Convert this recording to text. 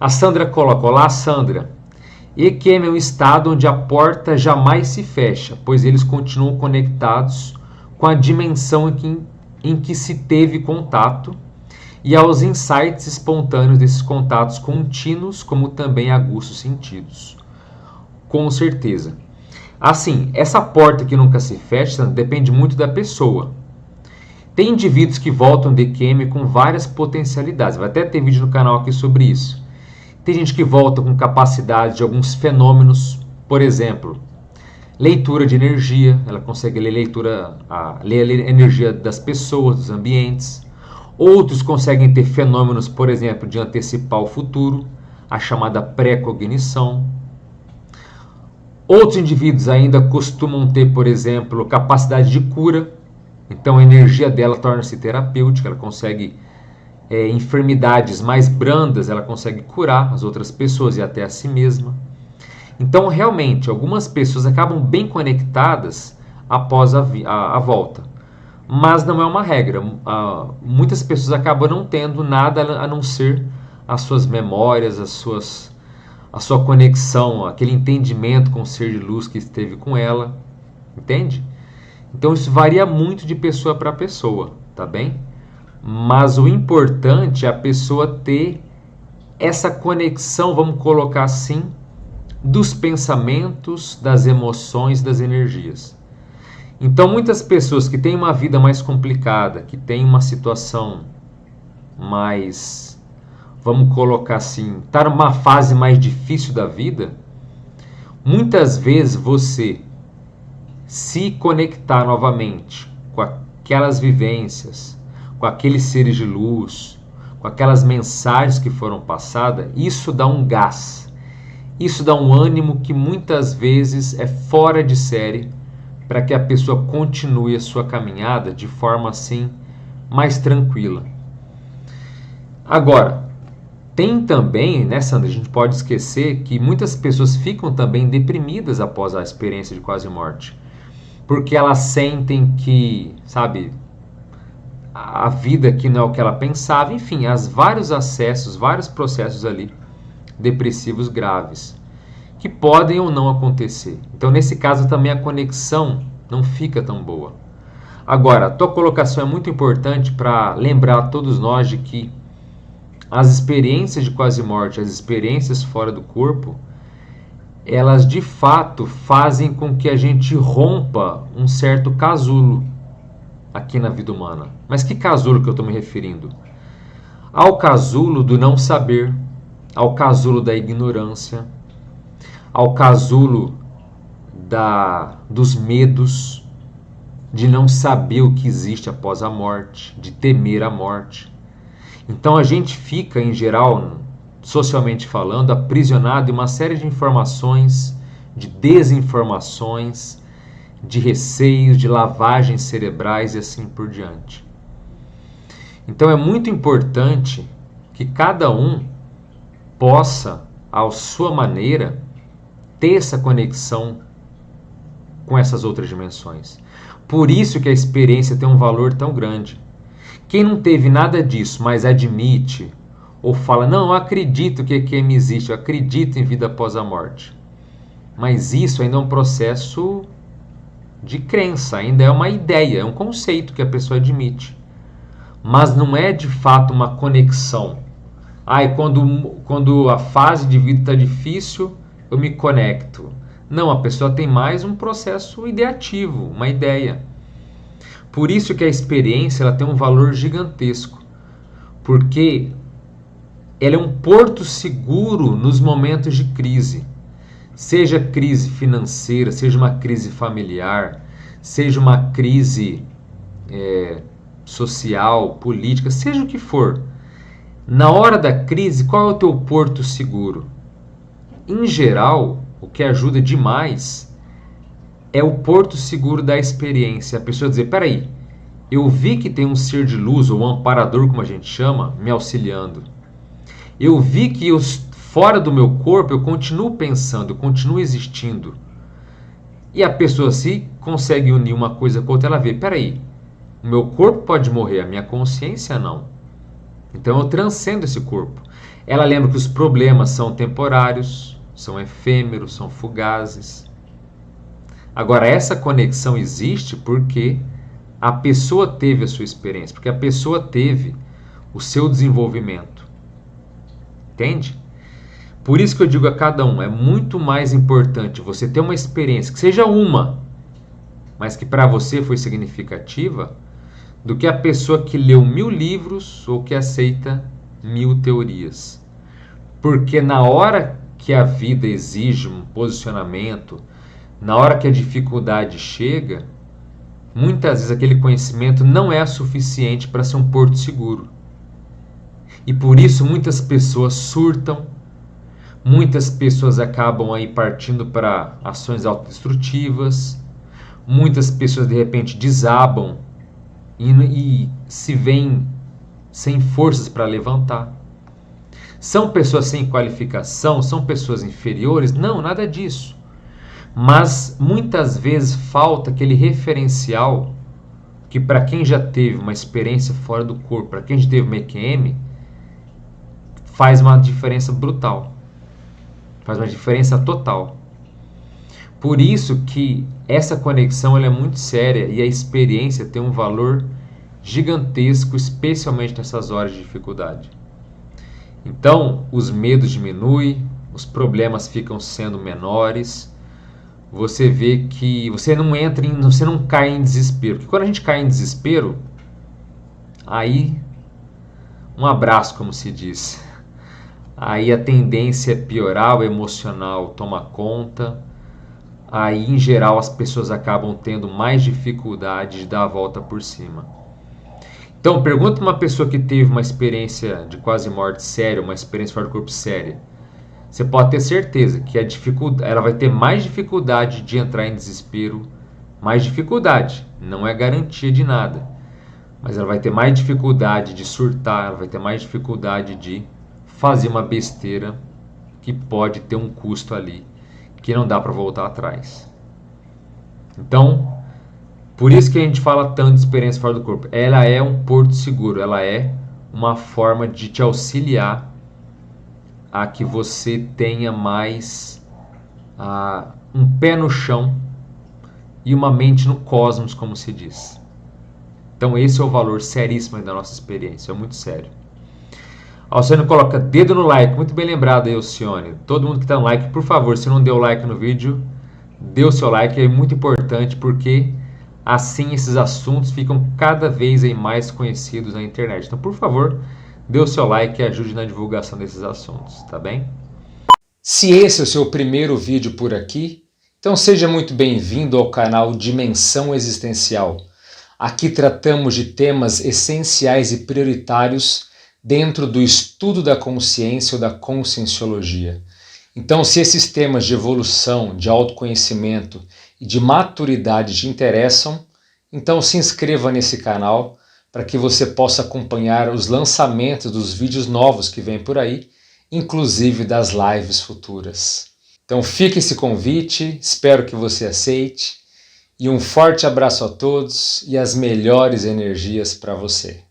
A Sandra coloca: olá, Sandra. EQM é um estado onde a porta jamais se fecha, pois eles continuam conectados com a dimensão em que se teve contato e aos insights espontâneos desses contatos contínuos, como também aguços sentidos. Com certeza. Assim, essa porta que nunca se fecha depende muito da pessoa. Tem indivíduos que voltam de EQM com várias potencialidades. Vai até ter vídeo no canal aqui sobre isso. Tem gente que volta com capacidade de alguns fenômenos, por exemplo, leitura de energia, ela consegue ler a energia das pessoas, dos ambientes. Outros conseguem ter fenômenos, por exemplo, de antecipar o futuro, a chamada pré-cognição. Outros indivíduos ainda costumam ter, por exemplo, capacidade de cura, então a energia dela torna-se terapêutica, ela consegue enfermidades mais brandas, ela consegue curar as outras pessoas e até a si mesma. Então, realmente, algumas pessoas acabam bem conectadas após a volta. Mas não é uma regra. Muitas pessoas acabam não tendo nada a não ser as suas memórias, a sua conexão, aquele entendimento com o ser de luz que esteve com ela. Entende? Então, isso varia muito de pessoa para pessoa, tá bem? Mas o importante é a pessoa ter essa conexão, vamos colocar assim, dos pensamentos, das emoções, das energias. Então, muitas pessoas que têm uma vida mais complicada, que têm uma situação mais, vamos colocar assim, está numa fase mais difícil da vida, muitas vezes você se conectar novamente com aquelas vivências, com aqueles seres de luz, com aquelas mensagens que foram passadas, isso dá um gás, isso dá um ânimo que muitas vezes é fora de série para que a pessoa continue a sua caminhada de forma assim mais tranquila. Agora, tem também, né, Sandra, a gente pode esquecer que muitas pessoas ficam também deprimidas após a experiência de quase morte, porque elas sentem que, sabe, a vida que não é o que ela pensava, enfim, há vários acessos, vários processos ali depressivos graves, que podem ou não acontecer. Então, nesse caso, também a conexão não fica tão boa. Agora, a tua colocação é muito importante para lembrar a todos nós de que as experiências de quase morte, as experiências fora do corpo, elas de fato fazem com que a gente rompa um certo casulo aqui na vida humana. Mas que casulo que eu estou me referindo? Ao casulo do não saber, ao casulo da ignorância, ao casulo dos medos, de não saber o que existe após a morte, de temer a morte. Então a gente fica, em geral, socialmente falando, aprisionado em uma série de informações, de desinformações, de receios, de lavagens cerebrais e assim por diante. Então é muito importante que cada um possa, à sua maneira, ter essa conexão com essas outras dimensões. Por isso que a experiência tem um valor tão grande. Quem não teve nada disso, mas admite, ou fala, não, eu acredito que EQM existe, eu acredito em vida após a morte. Mas isso ainda é um processo de crença, ainda é uma ideia, é um conceito que a pessoa admite. Mas não é de fato uma conexão. Quando a fase de vida está difícil, eu me conecto. Não, a pessoa tem mais um processo ideativo, uma ideia. Por isso que a experiência ela tem um valor gigantesco, porque ela é um porto seguro nos momentos de crise. Seja crise financeira, seja uma crise familiar, seja uma crise social, política, seja o que for. Na hora da crise, qual é o teu porto seguro? Em geral, o que ajuda demais é o porto seguro da experiência. A pessoa dizer, peraí, eu vi que tem um ser de luz, ou um amparador, como a gente chama, me auxiliando. Eu vi que fora do meu corpo eu continuo pensando, eu continuo existindo. E a pessoa se consegue unir uma coisa com outra, ela vê, peraí, o meu corpo pode morrer, a minha consciência não. Então eu transcendo esse corpo. Ela lembra que os problemas são temporários, são efêmeros, são fugazes. Agora, essa conexão existe porque a pessoa teve a sua experiência, porque a pessoa teve o seu desenvolvimento. Entende? Por isso que eu digo a cada um, é muito mais importante você ter uma experiência, que seja uma, mas que para você foi significativa, do que a pessoa que leu 1000 livros ou que aceita 1000 teorias. Porque na hora que a vida exige um posicionamento, na hora que a dificuldade chega, muitas vezes aquele conhecimento não é suficiente para ser um porto seguro. E por isso muitas pessoas surtam, muitas pessoas acabam aí partindo para ações autodestrutivas, muitas pessoas de repente desabam e se veem sem forças para levantar. São pessoas sem qualificação? São pessoas inferiores? Não, nada disso. Mas muitas vezes falta aquele referencial que para quem já teve uma experiência fora do corpo, para quem já teve uma EQM, faz uma diferença brutal. Faz uma diferença total. Por isso que essa conexão ela é muito séria e a experiência tem um valor gigantesco, especialmente nessas horas de dificuldade. Então, os medos diminuem, os problemas ficam sendo menores. Você vê que você não cai em desespero. Porque quando a gente cai em desespero, aí um abraço, como se diz. Aí a tendência é piorar, o emocional toma conta. Aí, em geral, as pessoas acabam tendo mais dificuldade de dar a volta por cima. Então, pergunta uma pessoa que teve uma experiência de quase morte séria, uma experiência fora do corpo séria. Você pode ter certeza que ela vai ter mais dificuldade de entrar em desespero, mais dificuldade, não é garantia de nada, mas ela vai ter mais dificuldade de surtar, ela vai ter mais dificuldade de fazer uma besteira que pode ter um custo ali, que não dá para voltar atrás. Então, por isso que a gente fala tanto de experiência fora do corpo. Ela é um porto seguro, ela é uma forma de te auxiliar a que você tenha mais um pé no chão e uma mente no cosmos, como se diz. Então esse é o valor seríssimo da nossa experiência, é muito sério. Alcione coloca dedo no like, muito bem lembrado aí, Alcione. Todo mundo que está no like, por favor, se não deu like no vídeo, dê o seu like, é muito importante porque assim esses assuntos ficam cada vez aí mais conhecidos na internet. Então, por favor, dê o seu like e ajude na divulgação desses assuntos, tá bem? Se esse é o seu primeiro vídeo por aqui, então seja muito bem-vindo ao canal Dimensão Existencial. Aqui tratamos de temas essenciais e prioritários dentro do estudo da consciência ou da conscienciologia. Então, se esses temas de evolução, de autoconhecimento e de maturidade te interessam, então se inscreva nesse canal para que você possa acompanhar os lançamentos dos vídeos novos que vêm por aí, inclusive das lives futuras. Então fica esse convite, espero que você aceite, e um forte abraço a todos e as melhores energias para você.